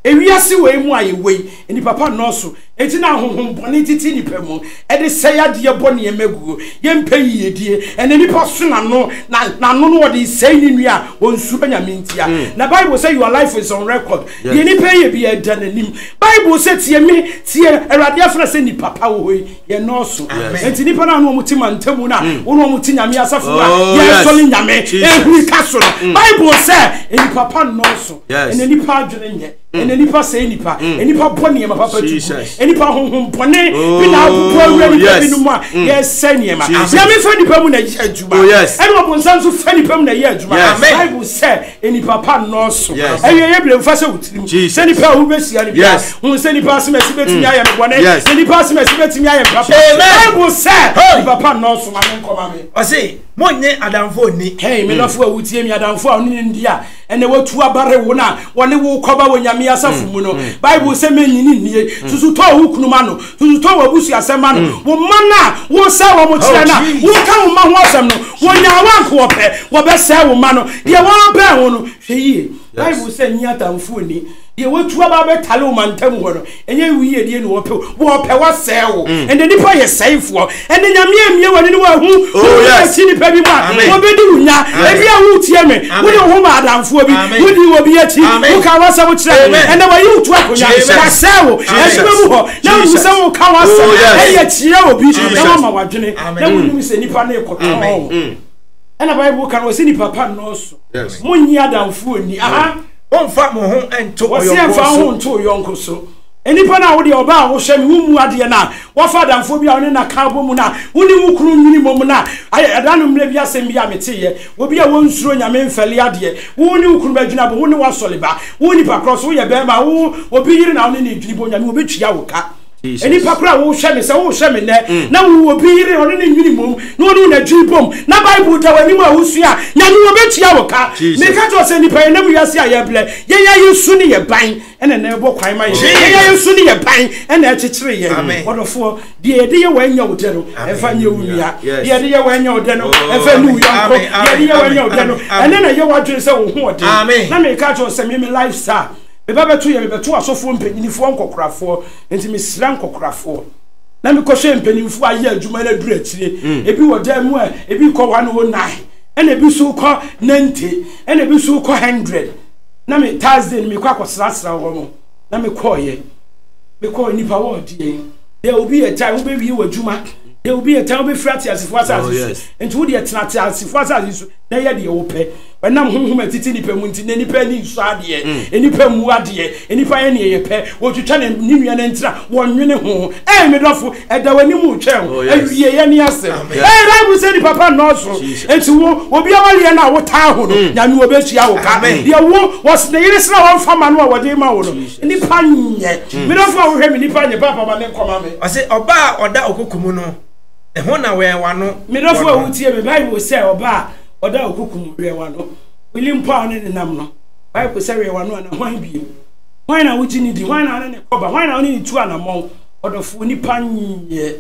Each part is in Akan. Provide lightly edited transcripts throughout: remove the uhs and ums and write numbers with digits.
ewiase we mu ayewe eni papa nọọso enti na honhom bone titi nipa mu e de sey ade bone yemaguo yempa yiyedie ene nipa so na no no de sey ni nua onsu banyamintia na Bible say your life is on record ye nipa ye bi e dananim Bible say tie me tie Awurade afra say ni papa wo ye nọọso enti nipa na no mutima ntamu na wo no muti nyame asafo a ye so ni nyame ehuri kaso no Bible say eni papa nọọso ene nipa adwene nye ene nipa say nipa enipa bone ma papa tu enipa honhom bone bi na abubu awura nipa bi no mu a ye sanye ma ya me fa nipa mu na ye adwuma ene obonsan so fa nipa mu na ye adwuma Bible say enipa pa nọọso ye ble mfa se wutirim se nipa hu be sia nipa hu se nipa se mesi betimi aye me bone se nipa se mesi betimi aye papa Bible say nipa pa nọọso ma me nkoma me o say monye adamfo ni me lofo a wutie mi adamfo a oni ndia ene watu abare wo na wone wo koba wo nyame asafu mu no Bible say menyini nie susu to wo kunuma no susu to wo busu asema no wo mana wo sa wo mo kire na wo ka wo ma ho asem no wo nya wanko wo pe wo be sa wo ma no de wo be wo no hweye Bible say nya adamfo ni ye watu aba be tale o mantam ho no enye wiye die no wo pe wo se wo ende nipa ye saifo ende nyame amie woni ne wa hu si nipa bi ma wo be di unya e bia hu tie me wo de ho ma adamfo bi wo di wo bi achi wo ka wa sa wo kire ende wa yi utu akonya wa se wo e be mu ho na wo se wo ka wa sa e ye kire obi na ma wadwene na wo nim se nipa na e koto ena Bible kan wo se nipa pa no so munyi adamfo ni aha onfa mo ho ento oyonko so enipa na wo de oba wo hwe me wo mu ade na wo fa damfo bia woni na ka bo mu na woni mu kuru nyini mom na adanu mle bia sem bia meteye wo bia wo nsuro nyame mfele ade woni ukuru badwina bo woni wasoleba woni pa cross wo ye be ma wo obi yiri na woni ni dwini bo nyame wo betwia wo ka eni pakura wo hwe me se wo hwe me ne na wo obi yiri oni ni nyini mom na woni na dwini bom na Bible da wani ma wusua nyame wo betwia wo ka me ka to se nipa na bu yase ayeble ye yesu ni ye ban ene na ebo kwan ma ye yesu ni ye ban ene akekere ye wodofo de ede ye wanya wode no efa nye wunia de ede ye wanya wode no efa nu yonko de ede ye wanya wode no ene na ye wadwene se wo ho ode na me ka to se me lifestyle me baba to ye me beto asofo mpanyinifo nkokorafo enti me sira nkokorafo na me kohwe mpanyinifo aye adwuma na duru atire ebi woda mu a ebi ko 109 ene ebi so ko 90 ene ebi so ko 100 na me Thursday me kwa kwasrasra wo mo na me ko nipa wo die there will be a time we be adwuma there will be a time we frati asifo asase enti wo de tenate asifo asase so na ye de wo pe wenam honhom atiti nipa mu nti na nipa ni nso ade nipa mu ade nipa ye ne ye pe wo twetwa ne nua na ntira wonwene ho me dofo eda wani mu twem awie ye ne asem Bible say ni papa nọọso enti wo obi awale na wo taa ho no nyame wo betua wo ka ye wo was ne yire sra won fama no wo de ma wo no nipa nye me dofo wo hwe me nipa nye papa ma ne nkoma me o se oba oda okukumu no e ho na we wa no me dofo wo tie me Bible say oba oda okukumu we wa no William Paul ne nam no Bible say we wa no na hwan biem hwan na wo gini di hwan na ne koba hwan na oni tu anamon odofo nipa nye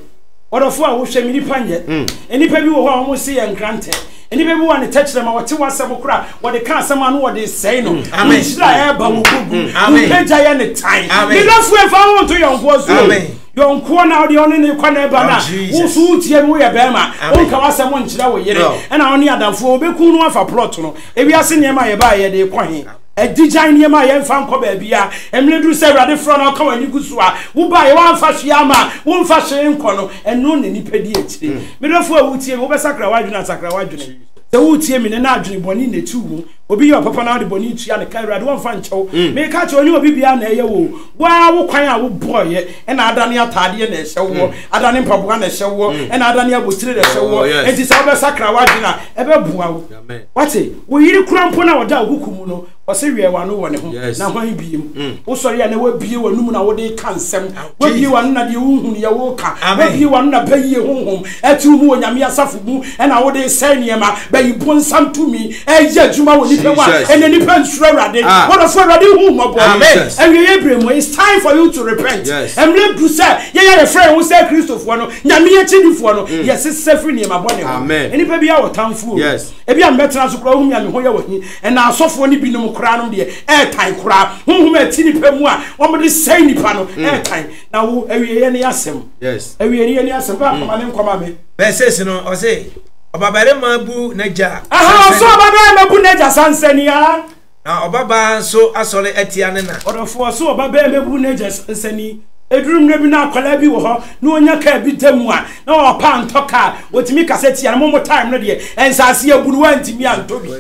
odofo a wo hwe me nipa nye enipa bi wo ho a wo se ye nkrante enipa bi wo ne techere ma wote wasem kura wo de kan asem anu wo de sei no Israel ba wo gugu peja ye ne time me dofo e fa wo to yonko so yonko na de oni ne kwana ba na wo su tie wo ye be ma wo ka wasem nkyira wo yire e na oni adamfo obeku no afa plot no ebi ase ne ma ye ba ye de kwan Dijan niye ma ye mfa nko ba bia emledru se Awurade fro na ka wani gusu a wo ba ye wan fa hwea ma wo mfa hwe nko no eno ne nipa di akire me dofo a wutie wo be sakra wadwuna se wutie me ne na adwene boni ne tu mu obi yo papa na de boni tua ne ka Awurade won fa nchew me ka che oni obi bia na eye wo wa wo kwan a wo boye e na adane atade na ehye wo adane mpaboa na ehye wo e na adane abotire na ehye wo enti se wo be sakra wadwuna e be bua wo wate wo yiri kurampo na woda okukumu no ose wie wa no wone ho na hwan biem wo sori ya na wa bie wa num na wo de kansem wa bie wa no na de wo hunu ya wo ka wa bie wa no na baye honhom atu mu onyame asafo mu e na wo de sai niema bayi bonsam tumi e ye adwuma wo nipa wa ene nipa nsuro awurade what for awurade hu mabo amen and we Abraham it's time for you to repent and let do say ye friend who say Christopher no nyame ye chidifo no yes sefri ni mabone amen enipa bia wotamfo ebi am betena so kra hu nyame ho ye wahi and asofo ni binom kra no de tan kra hu ati nipa mu a wo de say nipa no tan na wo awiye ne yasem awiye ne yasem ba koma ne nkoma me verses no o say obabare mabu naja so obabare mabu naja sansania na obaba so asore atia ne na odofo so obabare mabu naja sansani edurum na bi na akwala bi wo ho na onya ka bi tamu a na opa ntoka otimi kaseti ya mo time no de ensase aburu wantimi antobi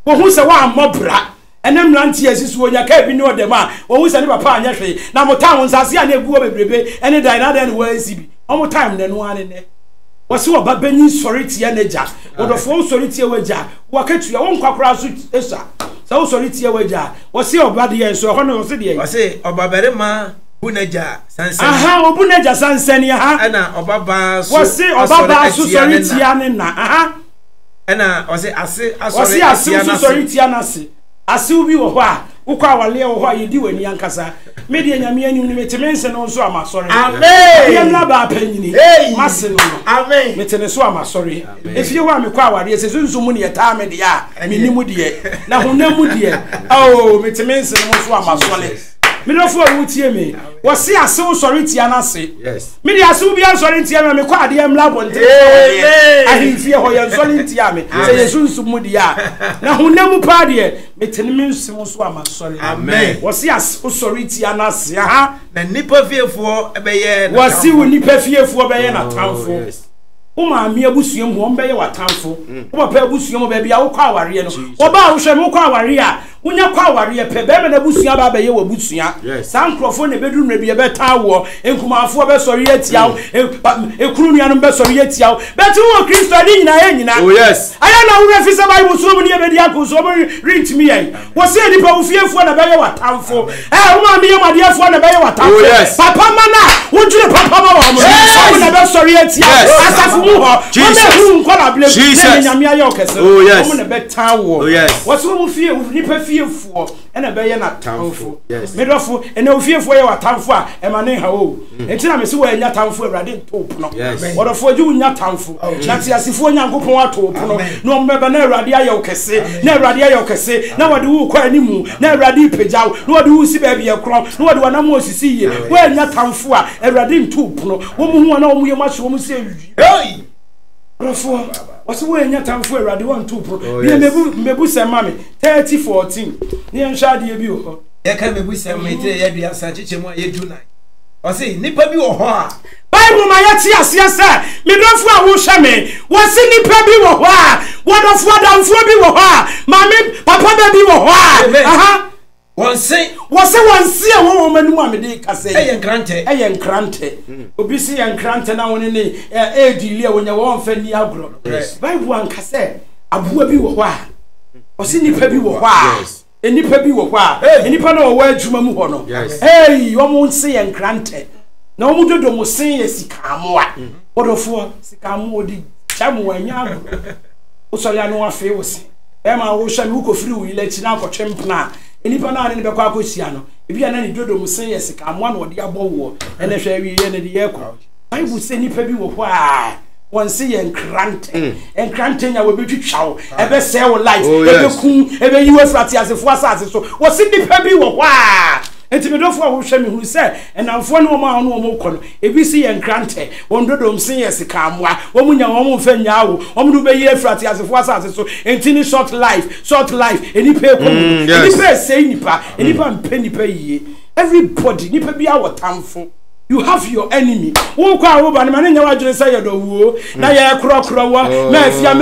wo hu se wa mobra enem lanti asisu onya ka bi ne odem a wo hu se ne papa anya hwe na mo time nsase a na eguo bebrebe ene dan na den wa asibi o time ne no ane ne wasi wa babani soriti ya neja odofo soriti waja wakatu ya wonkwa so esa sa soriti waja wasi obade ye so ho no wasi de wasi obabere ma bunaja sansan aha obunaja sansan ya ha ana obaba so wasi obaba so soriti ya ne na aha ana wasi ase asori ase so soriti ya na se ase ubi wo ho a ukwa wale wo ho a yedi wani ankasa me de nyame anim ni metemense no so amasori amen yemna ba panyini maseno amen metene so amasori efie ho amekwa aware ese zunzumu ne yeta me de ya menimu de na honamu de oh metemense no so amasori me do fo wutie me wo se ase wo sori tia na se me de ase ubi ansori tia me kwa de emla bonte ahimfie ho ye sori tia me se yesunsumu de ya na honamu pa de metemense mo so amasori amen wo se ase wo sori tia na se ha na nipa fiefo ebeye na wo se wo nipa fiefo ebeye na tamfo uma mi abusuam ho mbeye watamfo wo papa abusuam ba bia wo kwa aware no wo ba wo hwe mo kwa aware a unya kwa aware pe be me na busua ba be ye wo busua sankrofo ne beduru na bia be tawo enkumafo be sori atia wo ekuru nua no be sori atia wo betu wo Kristo ani nyina ye nyina oh yes aya na wo refisa bible so mo ne be dia ko so mo rent me ye wo se nipa wo fiefo na be ye watamfo uma mi ye madeafo na be ye watamfo papa mana wo jure papa ma wo mo so na be sori atia asafu mu ho Jesus nkola ble ne nyame aye okese wo na be tawo wo so mo fie nipa fiefo ena be ye na tamfo medofo ena ofiefo ye watamfo a ema ne ha o entina me se wo anya tamfo awrade ntop no wodofo ju nya tamfo na ti asifo nyankopon atop no no mbeba na awrade aye okese na awrade aye okese na wode wo kwa animu na awrade pejaw na wode wo si ba bia kro na wode wanam osisi ye wo anya tamfo a awrade ntop no wo mu hu na wo mu ye maso wo mu se hey rofo wasi wo enya tamfo awrade won to pro bi mebu semame 3014 ni enhade ye bi ho ye ka mebu semame ye dua sa chechemu ye du 9 wasi nipa bi wo ho a bible ma ya ti asiase me dofo a wo hwe me wasi nipa bi wo ho a wodofo adamfo bi wo ho a mame papa ba bi wo ho a aha wonse wonse a wo manu a me de kase eye nkrante obi si ye nkrante na woni ne edili a wonya wo mfa ni agro bible an kase aboa bi wo ho a wasi nipa bi wo ho a enipa bi wo ho a enipa na wo adwuma mu ho no hey wo mo nse ye nkrante na wo mu dodo mo sen ye sikamo a wodofo sikamo odi chamu anya agro wo so ya no afi wo si e ma wo hwa mi wo kofiri wo ile chi na akotwempna enipa na ne bekwa akosia no ebi ana ni dodo musen ye sika mo na ode abowo ene hwa wi ye ne de ye kwa bible se nipa bi wo ho a wonse ye enkrante nya wo betwitwawo ebe se wo life ebe kun ebe yiwe frati asefo asase so wo se nipa bi wo ho a enti medofo a wo hwa me hu se enamfo ne wo ma no wo kɔ no ebi si ye nkrante won dodo musen ye sika mo a wo munya wo mo mfa nya wo wo mu be yiwe frati asefo asase so enti ni short life enipa ekom enipa sei nipa enipa mpe nipa yie everybody nipa bi a wotamfo you have your enemy wo kwa wo ba ne mane nya wadwene say ye do wuo na ye krokro wo mafia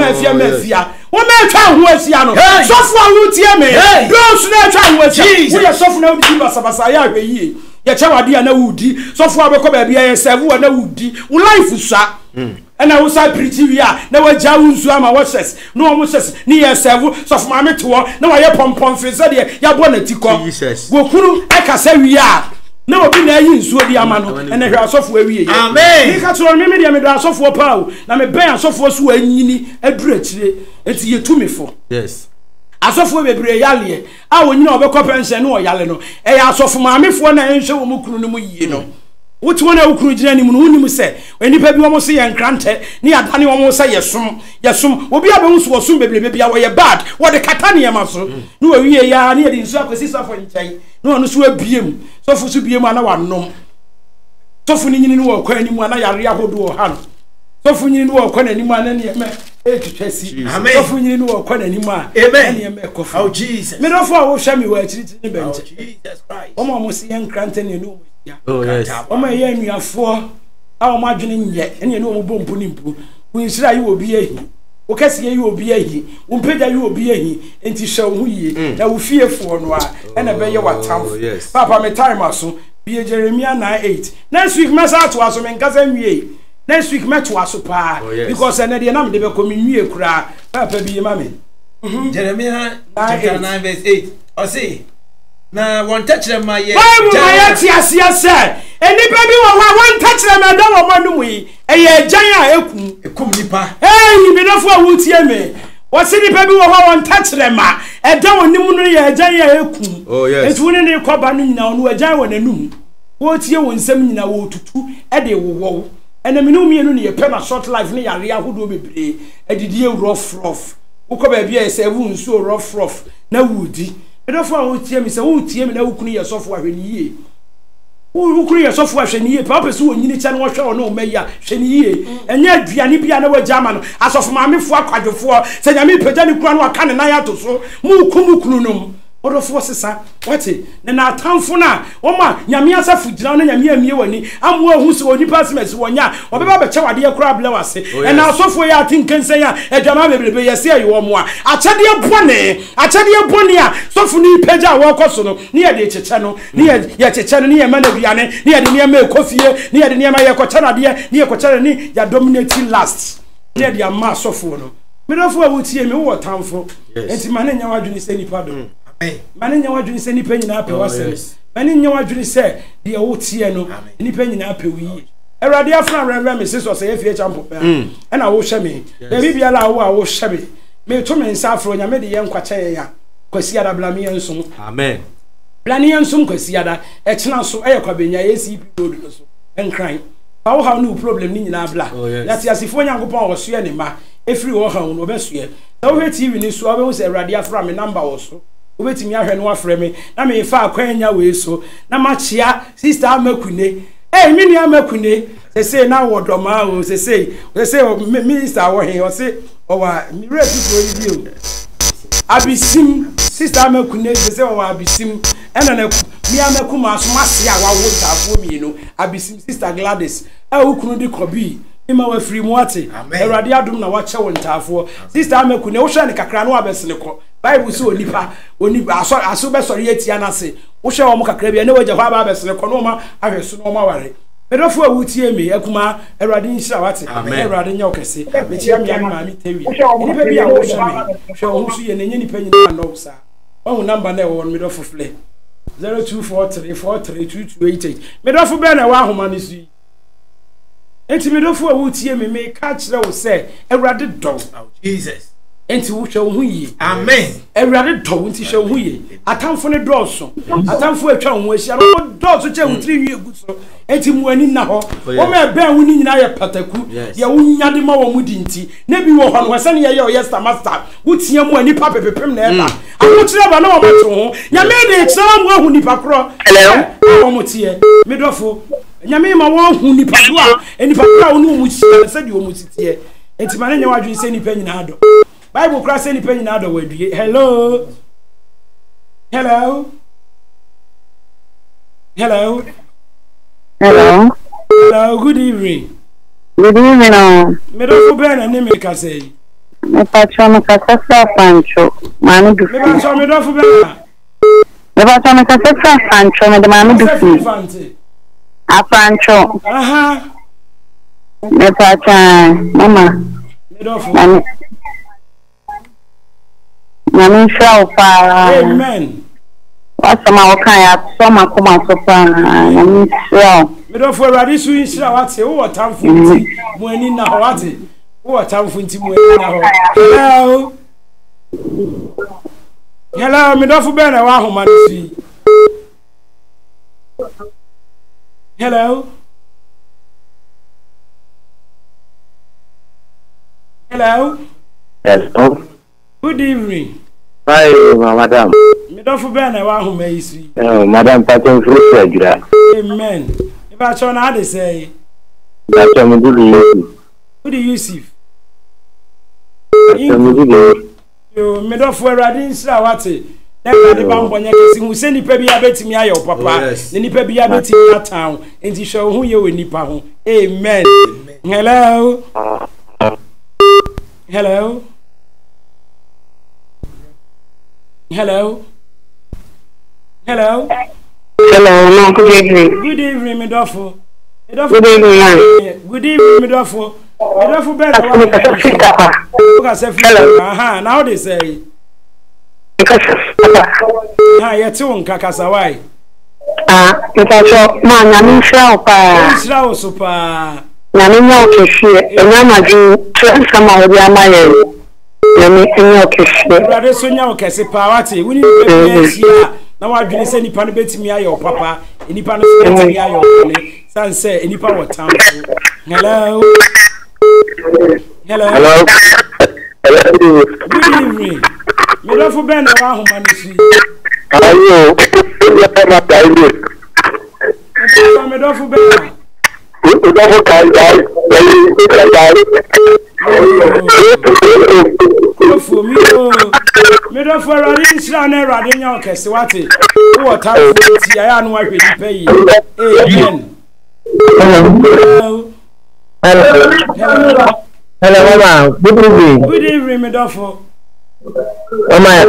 wo me twa ho asia no sofo a wo tie me don't na twa ho asia wo ye sofo na wo di basabasa ya hwe yie ye cha wade na wudi sofo a bekọ ba bia ye serve na wudi wo life sa ana wo sa pritiwi a na wagya wo nsu ama wo ses no wo ses ni ye serve sofo ma meto na wa ye pompom fese de ya bo na tikọ wo kuru akasa wi a na obi na yi nsuo di ama no ene hwe asofo awie ye amen ni ka toro me de me do asofo pawo na me ben asofo so anyini aduru akire enti ye tumifo yes asofo bebre yale a wonyina obekọ pension no yale no asofo maamefo na enhwe wo mukunu no mu yie no wotu wona wukunu gina ni mu no wonim se enipa bi wo mo se ye nkrante ne adane wo mo se yesum obi abehun so wosum bebre bia wo ye bad wo de kata ne yema so no wawie ya ne de nsu akosi safo nkyai no ono so abiem sofo so biem ana wanom sofo ni nyini no wo kwa animu ana yare ahodo wo ha no sofo nyini no wo kwa animu ana ne yema etwetwasi sofo nyini no wo kwa animu a ne yema ekofa oh Jesus me do fo wo hwa mi wa akiriti ne benche Jesus Christ omo mo se ye nkrante ne no oh yes omo ye anuafo a omo adwene nye ene ne omo bompu ni mpu winsira yi obi ehi wo kase yi obi ehi wo mpeda yi obi ehi enti hwe wo yie na wo fiefo no a ene be ye watamfo papa me time aso be Jeremiah 9:8 next week masa to aso me nkasa nwie next week me to aso pa because ene de na me de be komi nwie kura papa bi ma me Jeremiah chapter 9:8 o say na won touch them my Bible my tiasia say enipa bi wo wa won touch them da wo manum yi eye jan a ekum nipa mi no fo wo tie me wo se nipa bi wo wa won touch them a da wonim no ye jan a ekum etu ne koba no nyina no jan wo nanum wo tie wo nsam nyina wo tutu de wo ene me no mienu ne ye pe na short life ne yare ahodo bebre edidi e rough wo ko ba bia e se wo nsu rough na wudi edofo a wo tie me se wo tie me na wo kunu ye sofo ahweniye wo kunu ye sofo ahweniye papa se wo nyini cha na wo hwe wo no meya hweniye enye aduane bia na wo jama no asofo maamefo akwadwefo se nyame pagya ne kura no aka ne nan ato so mu kunu no odofo sesa wati na atamfo na oma nyame asafu gina na nyame amie wani amwo hu se onipa semesi wonya obeba be chawade kura bla wase na asofo ya tinkensen ya adwama bebrebe yese ayi wo mo a achade bone a sofo ni pagya wo koso no ne ye de cheche no ne ye cheche no ne ye manaduane ne ye de ne ma ekofie ne ye de ne ma ye kochana de ne ye kochana ni ya dominating last ne ye de ama sofo no medofo a wotie me wo tamfo enti mane nya wadwuni se nipa do mane nya wadwuni se nipa nyina apɛ wasɛm mane nya wadwuni se de wo tie no nipa nyina apɛ wi Erade afra reverend Mrs. so say fie champo pe na wo hwe me da bibia la wo hwe me to me nsa afro nya me de ye nkwache ya kwasi ada bla me nsum amen bla ne nsum kwasi ada e kina so e kwabenya ACP road no so enkran fa wo ha no problem ni nyina bla ya ti asifo nyankopon wo so ye ne ma efiri wo ha no be so ye na wo TV ni so wo say erade afra me number wo so obetimi ahwe no afre me na me fa akwanya we so na ma chia sister amakune mini amakune say na wodoma o say minister wo he o say o wa mi refi ko yi o abisim sister amakune say o wa abisim ena na mi amakuma so mase a wa wo tafo mi no abisim sister Gladys ukunu di kobi ima wa free muate erade adum na wa che wo ntafo sister amakune wo hwe ne kakra no abesene ko Bible so onipa aso be sori etia na se wo hwe wo mo kakra bia ne waje hwa ba abesene ko no ma ahweso no ma ware medofo a wutie me akuma erade nhira wate erade nya okese metia me ma mi tawi nipa bia wo hwe wo so ye ne nya nipa nyina no sa wo number na wo medofo fle 0243432288 medofo be na wa homa ne su enti medofo a wutie me ka kire wo se erade do Jesus enti wo hwe wo yi amen erade do enti hwe wo yi atamfo ne dɔɔso atamfo atwa wo ahia no dɔɔso che wutri wie gu so enti mu ani na ho wo me ben wo ni nyina ye pataku ye wo nyade ma wo mu di nti na bi wo ho no wese ne ye o yes master wutia mu ani pa pepepem na ela awo kire ba na wo mato ho nyame de kire mu ahu nipa kro wo mo tie medofo nyame ma wo ahu nipa do a nipa kro wo no mu tie se di wo mu tie enti ma ne nya wadwen se nipa nyina do Bible cross any penny now the way. Hello. Hello. Hello. Hello. Hello. Good evening. Good evening. Me don't for Ben and name me say. Me patrona casa Pancho. Manu du. Me patrona me don't for Ben. Me patrona casa Pancho me de manu du. A Pancho. Aha. Me patrona mama. Me don't for. Nami show pa. Amen. Asama wakaya soma kuma sopa nami show. Me don't for ready so insira wate wo tamfo nti mo ani na ho wate wo tamfo nti mo ani na ho. Hello. Hello, me do fu be na wa homa si. Hello. Hello. Yes. Good evening. Hi, madam. Me do fu be na wa homa si. Madam, pattern fruit ajura. Amen. If I show na dey say. That's what Who do you see? I'm Yo, me do fu Erade nsira wate. Na Erade ba mbonye kesi hu se nipa bi abetimi aye o papa. Ne nipa bi abetimi atan. Enti hwe hu ye we nipa ho. Amen. Hello. Hello. Hello. Hello. Hello, no, good evening. Good evening, Medofo. Good evening, man. Good evening, Medofo. Medofo better. Hello. Aha, now they say. Ah, you're too unkakasa, why? Ah, because man, I'm sure, pa. Israel super. Nani okeshe, enyama ju transama odi amaye. Nani okeshe. Brother Sonya okese pa wate. We need to be na wadwene se nipa no betimi aye o papa nipa no se betimi aye o ne san se nipa wo town. Hello. Hello. Hello. Hello. Good evening. Me do fu ben na wa homa no si. Ayo. Me do fu ben. You don't can die. For me, me do for Erade nsira na Erade nya okese wate. Wo ta fu ya no ahwe ni pay. Amen. Hello. Hello. Hello, mama. Good evening. Good evening, me do for. Mama.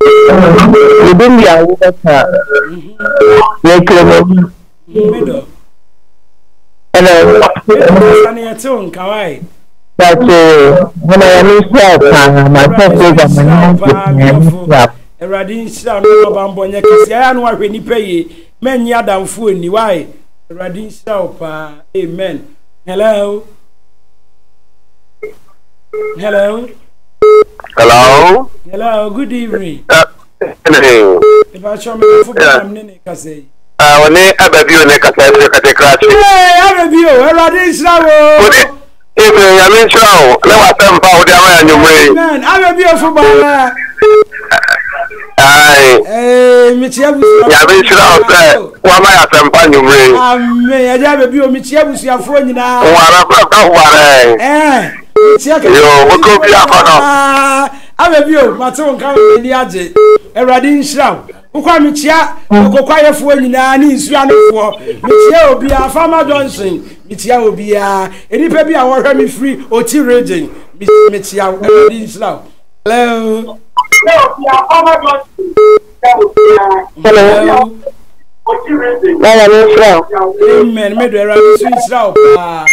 You didn't be aware that. Me do. Hello. Sani eto nkawai. But when I am in my program, Erade nsira no ba mbonye kesi ya no ahwe ni pay. Men ya damfu ni why? Erade nsira opa. Amen. Hello. Hello. hello. Hello, good evening. Hello. If I show me for am nene kase. When ababi o ne kasa kate crash. Hey, ababi o, Erade nsira wo. If you are in show, let us have power down your way. Man, ababi o fu ba. Aye. Mitia busu. Ya be show wa ma ya sempa your way. Amen. Ya ja ababi o mitia busu afo nyina. Wa ra ka wa Mitia ka. Yo, we go bi akono. Ababi o, mato nka ni age. Erade nsira. Ukwa mitia okokwa yefo nyina ni nsu anefo. Mitia obi a Farmer Johnson. Mitia obi a enipa bi a wo hwa mi free oti region. Mitia Erade nsira. Hello. Hello. Amen. Me do Erade nsira opa.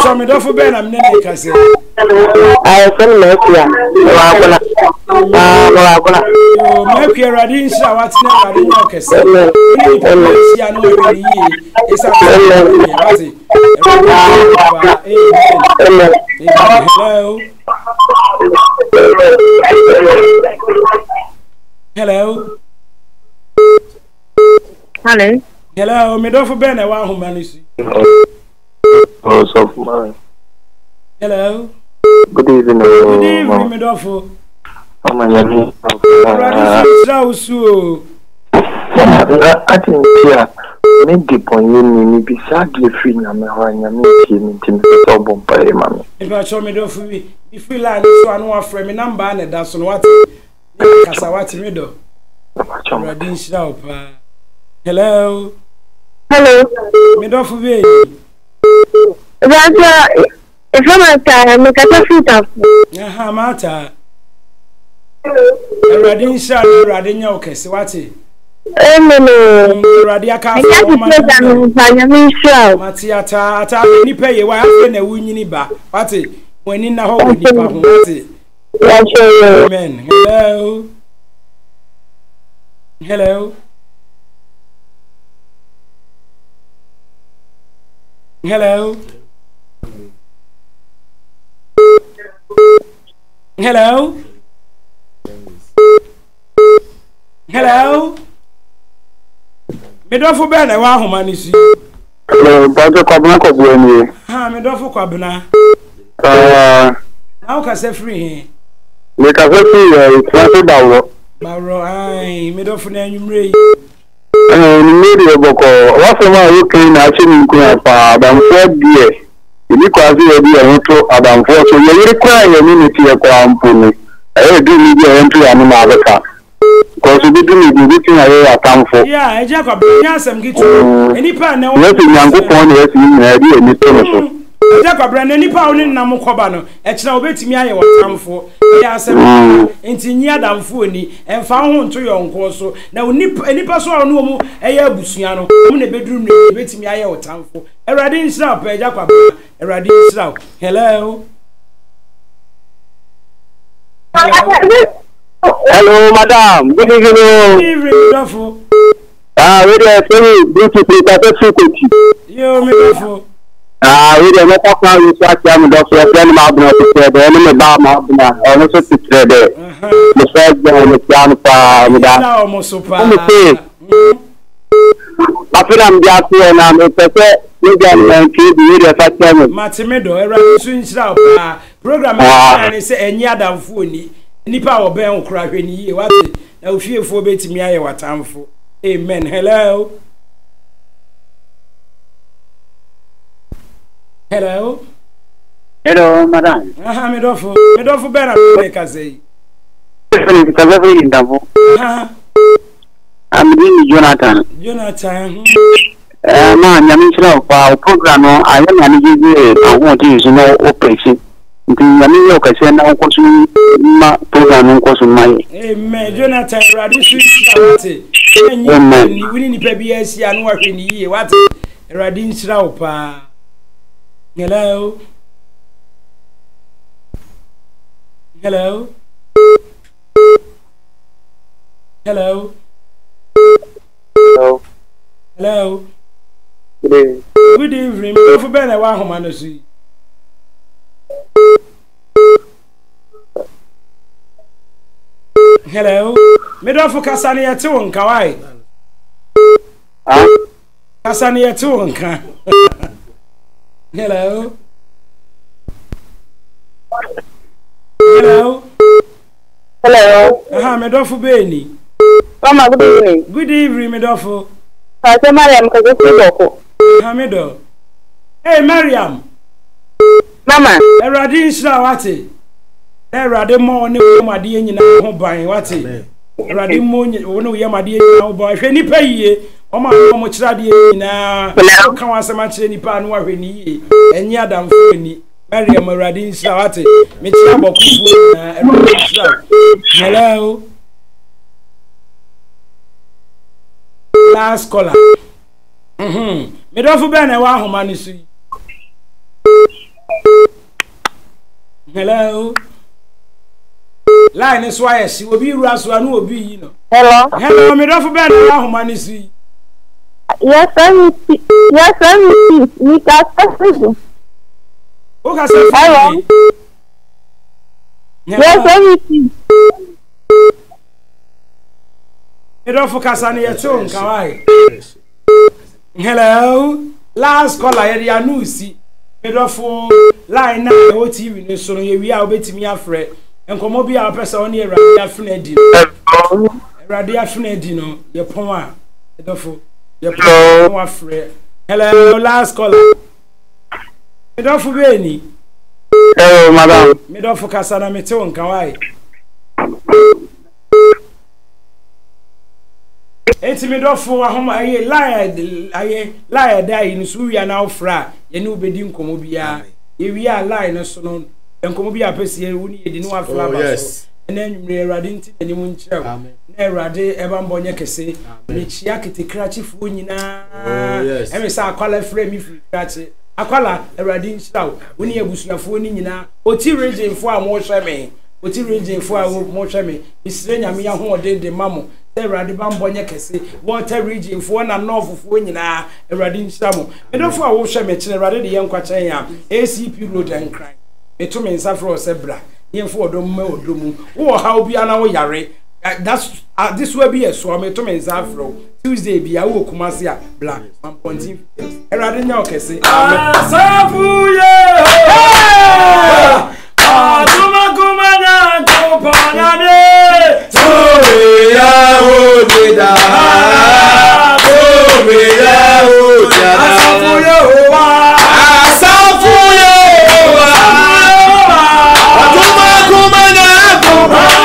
So me do for ben am nene kase. I feel like ya. Yo, me Erade nsira wat na Erade nya okese. Ni polisi anu we yi. Isa wati. Amen. Hello. Hello. Hello. Hello, me do for ben na wa homa ni si. Oh, so man. Hello. Good evening. Good evening, me do for. Oh my God. Erade nsira usu. I think here, maybe upon you, maybe sadly free na me wanya me team to bomb by mama. If I show me do for me, if we line so anu afre me number na da so what? Kasa what me do? Erade nsira opa. Hello. Hello. Me do for me. Raja, if I'm at me kata fruit. Aha, mata. Erade nsira Erade nya okese wate. Amen. Erade aka I can't afọ Matiata ata ni pay wa afi na wunyini ba wate wani na ho ni pa ho wate. Amen. Hello. Hello. Hello. Hello. Hello. Me don't for Ben, I want home, see. Bajo kwabena ko bueni. Ha, me don't for kwabena. How can say free? Me ka fe free transfer dawo. Baro, ai, me don't for na nyumre. Ni me de boko. Wa fe ma yo kin na chi ni kun pa Adam for die. Ibi kwa zi e bi e to Adam for so ye ri kwa ye ni ti e kwa ampuni. E di ni bi e ntu ya ni ma beka. Because we didn't do anything I account for. Yeah, Jacob, some get any pan now. Yes, Yango Pond, yes, in the Jacob, any pound in Namokobano, it's now betting me I was time for. Yes, into near down funny and found to your uncle. So now nip any person no more a year Busiano, in the bedroom, betting me I was time for. A radin slap, a Jacob, a radin slap. Hello. Hello, madam. Good evening. Good evening, Duffo. We are very beautiful. You, Duffo. We are not talking with Sakiam Duffo, then Mabna, the enemy Bama, also to trade the first the Pianpa, Madame Mosupa. I feel I'm just here and I'm a person. You can keep the Sakiam. Matimedo, a rather soon program, and say, and Yadam Funi. Nipa obe okra hweni ye wate na ofiefo betimi aye watamfo amen. Hello. Hello. Hello, madam. Aha, medofo bera ka sei. Aha. I'm doing Jonathan. Man, you mentioned our program. I am managing the what is no operation. Yami yo kase na nkosu ma program nkosu mai. Amen. Jonathan Radi Sisi wate. Amen. Ni wini ni pebi esi anu ahwe ni yiye wate. Radi nshira wo pa. Hello. Hello. Hello. Hello. Hello. Good evening. Good evening. For ben wa homa no si. Hello. Me do for kasane yete wonka wai. Kasane yete wonka. Hello. Hello. Hello. Aha, me do for Beni. Mama, good evening. Good evening, me do for. I say Mariam ka go doko. Ha me do. Hey Mariam. Mama. Eradi nsira wate. Eradi mo ne yamade nyina ho ban wate. Eradi mo ne yamade nyina ho ban. Hwe nipa yie. O ma mo kirade nyina. Ka wasema kire nipa anu ahwe ni yie. Enyi adamfo ni. Mariam eradi nsira wate. Me kira bokufu na eradi nsira. Hello. Last caller. Me do fu ben e wa homa ni su. Hello. Line is why she will be rasu anu obi yi no. Hello. Hello, me do fu ben e wa homa ni su. Yes, I'm me ka say. O ka say. Hello. Yes, I'm me do fu kasane ye to nka wai. Hello. Last caller ye anu si. Me do fu line na e o TV ni so no ye wi a obetimi afre. Enkomo bi a pesa oni Erade afuna di no. Erade afuna di no ye pon a e do fu ye pon afre. Hello, last caller. Me do fu Beni. Hello, madam. Me do fu kasana me te wonka wai. Enti me do fu ahoma aye lie dai ni su wi na ofra ye ne obedi nkomo bia ye wi a lie no so no nkomo bia pese ye woni ye di no afra ba so ene nwure Erade nti ani mu nkyerɛ na Erade eba mbonye kese me chia kitikrachi fu nyina eme sa akwala frame mi free krachi akwala Erade nhyira woni abusuafo ni nyina oti region fo a mo hwɛ me oti region fo a mo hwɛ me isire nyame ya ho odende mamo Erade ba mbonye kese water region fo na north fo nyina Erade nhyira mo me do fo a wo hwɛ me kyere Erade de yen kwakyen ya ACP road and crime eto me nsafro sebra yen fo odom ma odomu wo ha obi ana wo yare that's this will be a so me to me Afro Tuesday be a wo Kumasi a bla man pontin erade nya okese asafuye atuma kumana kopana me towe ya odida towe ya odida asafuye atuma kumana kopana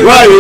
Why